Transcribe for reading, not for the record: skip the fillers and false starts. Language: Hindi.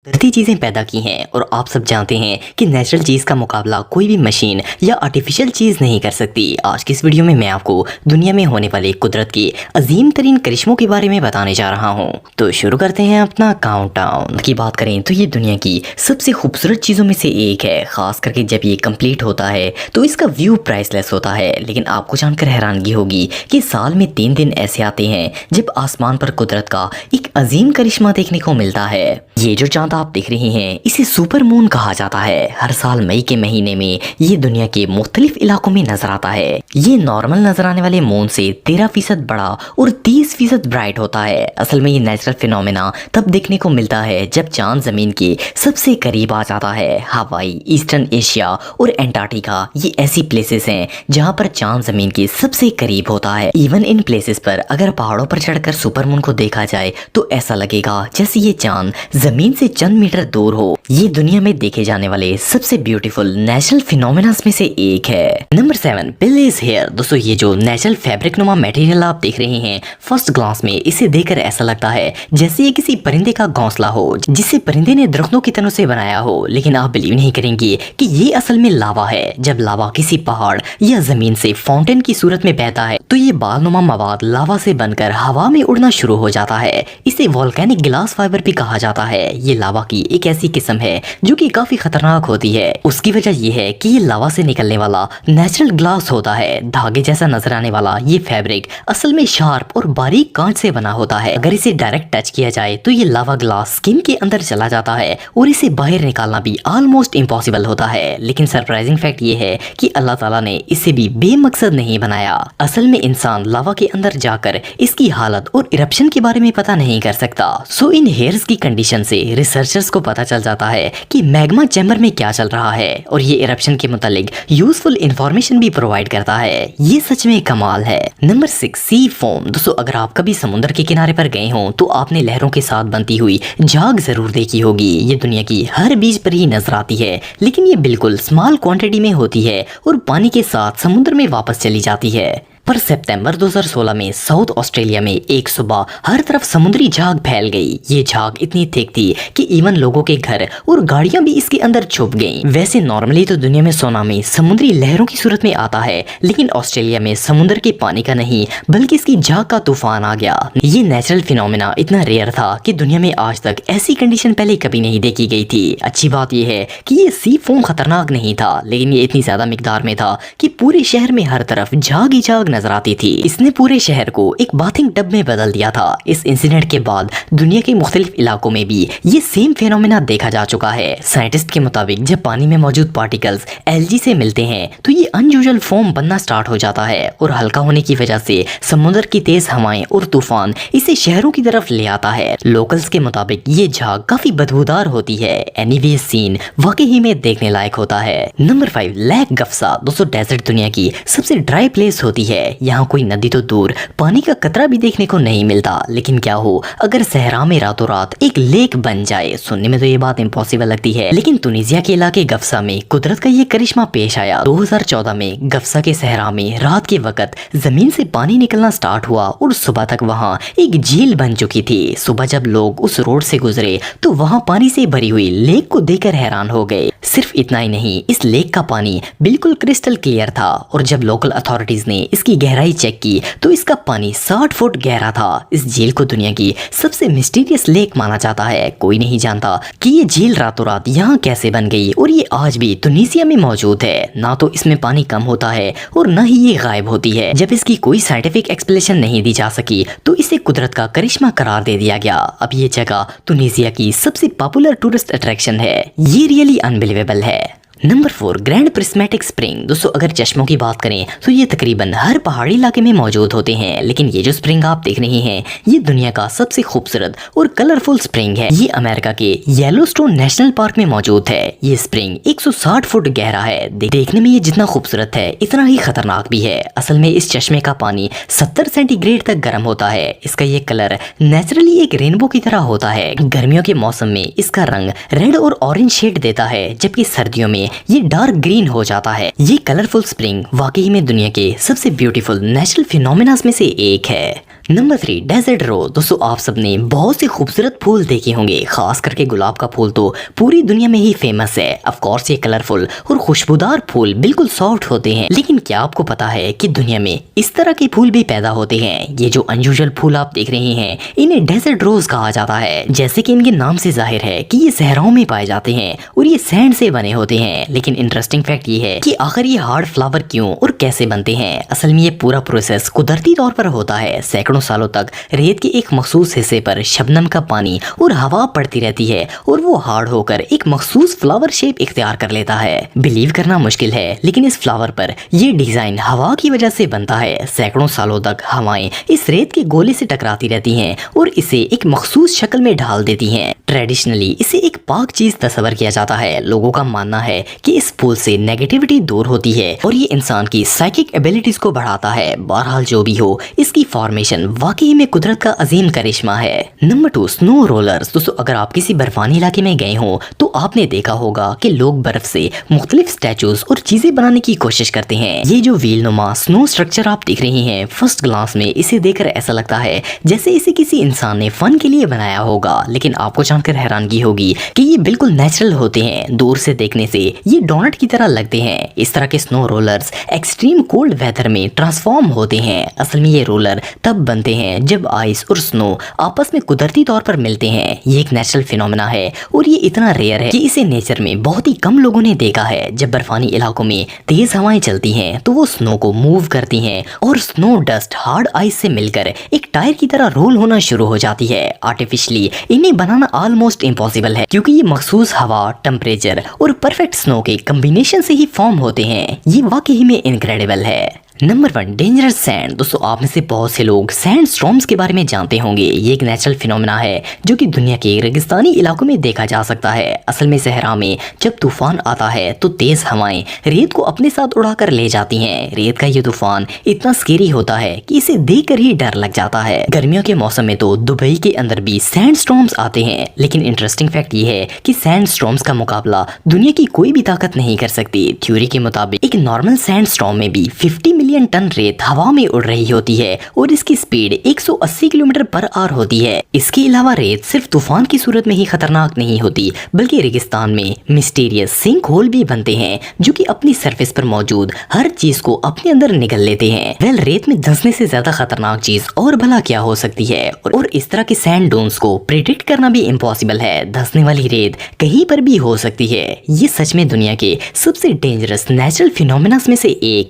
धरती चीजें पैदा की हैं और आप सब जानते हैं कि नेचुरल चीज का मुकाबला कोई भी मशीन या आर्टिफिशियल चीज नहीं कर सकती। आज की इस वीडियो में मैं आपको दुनिया में होने वाले कुदरत के अजीम तरीन करिश्मों के बारे में बताने जा रहा हूं। तो शुरू करते हैं अपना काउंटडाउन की बात करें तो ये दुनिया की सबसे खूबसूरत चीजों में से एक है। खास करके जब ये कंप्लीट होता है तो इसका व्यू प्राइसलेस होता है। लेकिन आपको जानकर हैरानगी होगी कि साल में 3 दिन ऐसे आते हैं जब आसमान पर कुदरत का एक अजीम करिश्मा देखने को मिलता है। ये जो चांद आप देख रहे हैं इसे सुपर मून कहा जाता है। हर साल मई के महीने में ये दुनिया के मुख्तलिफ इलाकों में नजर आता है। ये नॉर्मल नजर आने वाले मून से 13% बड़ा और 30% ब्राइट होता है। असल में ये नेचुरल फिनोमेना तब देखने को मिलता है जब चांद जमीन के सबसे करीब आ जाता है। हवाई, ईस्टर्न एशिया और एंटार्क्टिका ये ऐसी प्लेसेस हैं जहाँ पर चांद जमीन के सबसे करीब होता है। इवन इन प्लेसेस पर अगर पहाड़ों पर चढ़कर सुपर मून को देखा जाए तो ऐसा लगेगा जैसे ये चांद जमीन से चंद मीटर दूर हो। ये दुनिया में देखे जाने वाले सबसे ब्यूटीफुल नेचुरल फिनोमेनास में से एक है। नंबर 7, पिलेस हेयर। दोस्तों ये जो नेचुरल फैब्रिक नुमा मटेरियल आप देख रहे हैं, फर्स्ट ग्लांस में इसे देखकर ऐसा लगता है जैसे ये किसी परिंदे का घोंसला हो जिसे परिंदे ने दरख्तों की तनों से बनाया हो। लेकिन आप बिलीव नहीं करेंगे कि ये असल में लावा है। जब लावा किसी पहाड़ या जमीन से फाउंटेन की सूरत में बहता है तो ये बालनुमा मवाद लावा से बनकर हवा में उड़ना शुरू हो जाता है। इसे वोल्केनिक ग्लास फाइबर भी कहा जाता है। ये लावा की एक ऐसी किस्म है जो कि काफी खतरनाक होती है। उसकी वजह ये है कि ये लावा से निकलने वाला नेचुरल ग्लास होता है। धागे जैसा नजर आने वाला ये फैब्रिक असल में शार्प और बारीक कांच से बना होता है। अगर इसे डायरेक्ट टच किया जाए तो ये लावा ग्लास स्किन के अंदर चला जाता है और इसे बाहर निकालना भी ऑलमोस्ट इम्पॉसिबल होता है। लेकिन सरप्राइजिंग फैक्ट ये है कि अल्लाह ताला ने इसे भी बेमकसद नहीं बनाया। असल में इंसान लावा के अंदर जाकर इसकी हालत और इरप्शन के बारे में पता नहीं कर सकता। सो इन हेयर्स की कंडीशन से रिसर्चर्स को पता चल जाता है कि मैग्मा चैम्बर में क्या चल रहा है और ये इरप्शन के मुतालिक यूजफुल इंफॉर्मेशन भी प्रोवाइड करता है। ये सच में कमाल है। नंबर 6, सी फोम। दोस्तों अगर आप कभी समुद्र के किनारे पर गए हो तो आपने लहरों के साथ बनती हुई झाग जरूर देखी होगी। ये दुनिया की हर बीच पर ही नजर आती है, लेकिन ये बिल्कुल स्मॉल क्वांटिटी में होती है और पानी के साथ समुद्र में वापस चली जाती है। पर सितंबर 2016 में साउथ ऑस्ट्रेलिया में एक सुबह हर तरफ समुद्री झाग फैल गई। ये झाग इतनी थिक थी कि इवन लोगों के घर और गाड़ियां भी इसके अंदर छुप गईं। वैसे नॉर्मली तो दुनिया में सुनामी समुद्री लहरों की सूरत में आता है, लेकिन ऑस्ट्रेलिया में समुद्र के पानी का नहीं बल्कि इसकी झाग का तूफान आ गया। ये नेचुरल फिनोमेना इतना रेयर था कि दुनिया में आज तक ऐसी कंडीशन पहले कभी नहीं देखी गई थी। अच्छी बात यह है कि ये सी फोम खतरनाक नहीं था, लेकिन ये इतनी ज्यादा मिकदार में था कि पूरे शहर में हर तरफ झाग ही झाग नजर आती थी। इसने पूरे शहर को एक बाथिंग टब में बदल दिया था। इस इंसिडेंट के बाद दुनिया के मुख्तलिफ इलाकों में भी ये सेम फेनोमेना देखा जा चुका है। साइंटिस्ट के मुताबिक जब पानी में मौजूद पार्टिकल्स एलजी से मिलते हैं तो ये अनयूजुअल फॉर्म बनना स्टार्ट हो जाता है और हल्का होने की वजह से समुद्र की तेज हवाएं और तूफान इसे शहरों की तरफ ले आता है। लोकल्स के मुताबिक ये झाग काफी बदबूदार होती है। एनीवे सीन वाकई ही में देखने लायक होता है। Number 5, lake Gafsa. दोस्तों डेजर्ट दुनिया की सबसे ड्राई प्लेस होती है। यहाँ कोई नदी तो दूर पानी का कतरा भी देखने को नहीं मिलता। लेकिन क्या हो अगर सहरा में रातों रात एक लेक बन जाए। सुनने में तो ये बात इम्पॉसिबल लगती है, लेकिन तुनिसिया के इलाके गफसा में कुदरत का ये करिश्मा पेश आया। 2014 में गफसा के सहरा में रात के वक्त जमीन से पानी निकलना स्टार्ट हुआ और सुबह तक वहाँ एक झील बन चुकी थी। सुबह जब लोग उस रोड से गुजरे तो वहाँ पानी से भरी हुई लेक को देखकर हैरान हो गए। सिर्फ इतना ही नहीं, इस लेक का पानी बिल्कुल क्रिस्टल क्लियर था और जब लोकल अथॉरिटीज ने इसकी गहराई चेक की तो इसका पानी 60 फुट गहरा था। इस झील को दुनिया की सबसे मिस्टीरियस लेक माना जाता है। कोई नहीं जानता कि ये झील रातों रात यहाँ कैसे बन गई और ये आज भी तुनिसिया में मौजूद है। ना तो इसमें पानी कम होता है और न ही ये गायब होती है। जब इसकी कोई साइंटिफिक एक्सप्लेनेशन नहीं दी जा सकी तो इसे कुदरत का करिश्मा करार दे दिया गया। अब ये जगह तुनिसिया की सबसे पॉपुलर टूरिस्ट अट्रैक्शन है। ये रियली अनबिलीवेबल है। Number 4, grand prismatic spring. दोस्तों अगर चश्मों की बात करें तो ये तकरीबन हर पहाड़ी इलाके में मौजूद होते हैं, लेकिन ये जो स्प्रिंग आप देख रहे हैं ये दुनिया का सबसे खूबसूरत और कलरफुल स्प्रिंग है। ये अमेरिका के येलोस्टोन नेशनल पार्क में मौजूद है। ये स्प्रिंग 160 फुट गहरा है। देखने में ये जितना खूबसूरत है इतना ही खतरनाक भी है। असल में इस चश्मे का पानी 70 सेंटीग्रेड तक गर्म होता है। इसका ये कलर नेचुरली एक रेनबो की तरह होता है। गर्मियों के मौसम में इसका रंग रेड और ऑरेंज शेड देता है, जबकि सर्दियों में ये डार्क ग्रीन हो जाता है। ये कलरफुल स्प्रिंग वाकई में दुनिया के सबसे ब्यूटीफुल नेचुरल फिनोमेना में से एक है। Number 3, desert rose. दोस्तों आप सबने बहुत से खूबसूरत फूल देखे होंगे, खास करके गुलाब का फूल तो पूरी दुनिया में ही फेमस है। ऑफ कोर्स ये कलरफुल और खुशबूदार फूल बिल्कुल सॉफ्ट होते हैं, लेकिन क्या आपको पता है कि दुनिया में इस तरह के फूल भी पैदा होते हैं। ये जो अनयूजुअल फूल आप देख रहे हैं इन्हें डेजर्ट रोज कहा जाता है। जैसे कि इनके नाम से जाहिर है कि ये सहराओं में पाए जाते हैं और ये सैंड से बने होते हैं। लेकिन इंटरेस्टिंग फैक्ट ये है कि आखिर ये हार्ड फ्लावर क्यों और कैसे बनते हैं। असल में ये पूरा प्रोसेस कुदरती तौर पर होता है। सैकड़ों सालों तक रेत के एक मखसूस हिस्से पर शबनम का पानी और हवा पड़ती रहती है और वो हार्ड होकर एक मखसूस फ्लावर शेप इख्तियार कर लेता है। बिलीव करना मुश्किल है, लेकिन इस फ्लावर पर ये डिजाइन हवा की वजह से बनता है। सैकड़ों सालों तक हवाएं इस रेत के गोले से टकराती रहती हैं और इसे एक मखसूस शक्ल में ढाल देती हैं। ट्रेडिशनली इसे एक पाक चीज तस्वर किया जाता है। लोगों का मानना है कि इस फूल से नेगेटिविटी दूर होती है और ये इंसान की साइकिक एबिलिटीज को बढ़ाता है। बहरहाल जो भी हो, इसकी फॉर्मेशन वाकई में कुदरत का अजीम करिश्मा है। Number 2, snow rollers. दोस्तों अगर आप किसी बर्फानी इलाके में गए हो तो आपने देखा होगा कि लोग बर्फ से मुख्तलिफ स्टैचूज और चीजें बनाने की कोशिश करते हैं। ये जो व्हील नुमा स्नो स्ट्रक्चर आप देख रहे हैं, फर्स्ट ग्लांस में इसे देखकर ऐसा लगता है जैसे इसे किसी इंसान ने फन के लिए बनाया होगा, लेकिन आपको जानकर हैरानगी होगी कि ये बिल्कुल नेचुरल होते हैं। दूर से देखने से ये डोनट की तरह लगते हैं। इस तरह के snow rollers extreme cold weather में ट्रांसफॉर्म होते हैं। असल में ये रोलर तब बनते हैं जब आइस और स्नो आपस में कुदरती तौर पर मिलते हैं। ये एक नेचुरल फिनोमेना है और ये इतना रेयर है कि इसे नेचर में बहुत ही कम लोगों ने देखा है। जब बर्फानी इलाकों में तेज हवाएं चलती हैं तो वो स्नो को मूव करती हैं और स्नो डस्ट हार्ड आइस से मिलकर एक टायर की तरह रोल होना शुरू हो जाती है। आर्टिफिशियली इन्हें बनाना ऑलमोस्ट इम्पॉसिबल है, क्योंकि ये मखसूस हवा, टेम्परेचर और परफेक्ट स्नो के कम्बिनेशन से ही फॉर्म होते हैं। ये वाकई में इनक्रेडिबल है। Number 1, dangerous sand. दोस्तों आप में से बहुत से लोग सैंड स्टॉर्म्स के बारे में जानते होंगे। ये एक नेचुरल फिनोमेना है जो कि दुनिया के रेगिस्तानी इलाकों में देखा जा सकता है। असल में सहरा में जब तूफान आता है तो तेज हवाएं रेत को अपने साथ उड़ाकर ले जाती हैं। रेत का ये तूफान इतना स्केरी होता है कि इसे देखकर ही डर लग जाता है। गर्मियों के मौसम में तो दुबई के अंदर भी सैंड स्टॉर्म्स आते हैं, लेकिन इंटरेस्टिंग फैक्ट ये है कि सैंड स्टॉर्म्स का मुकाबला दुनिया की कोई भी ताकत नहीं कर सकती। थ्योरी के मुताबिक एक नॉर्मल सैंड स्टॉर्म में भी 50 मिलियन टन रेत हवा में उड़ रही होती है और इसकी स्पीड 180 किलोमीटर पर आवर होती है। इसके अलावा रेत सिर्फ तूफान की सूरत में ही खतरनाक नहीं होती, बल्कि रेगिस्तान में मिस्टीरियस सिंक होल भी बनते हैं जो कि अपनी सरफेस पर मौजूद हर चीज को अपने अंदर निगल लेते हैं। वेल, रेत में धंसने से ज्यादा खतरनाक चीज और भला क्या हो सकती है। और इस तरह के सैंड डोन्स को प्रिडिक्ट करना भी इम्पॉसिबल है। धंसने वाली रेत कहीं पर भी हो सकती है। ये सच में दुनिया के सबसे डेंजरस नेचुरल फिनोमेना में से एक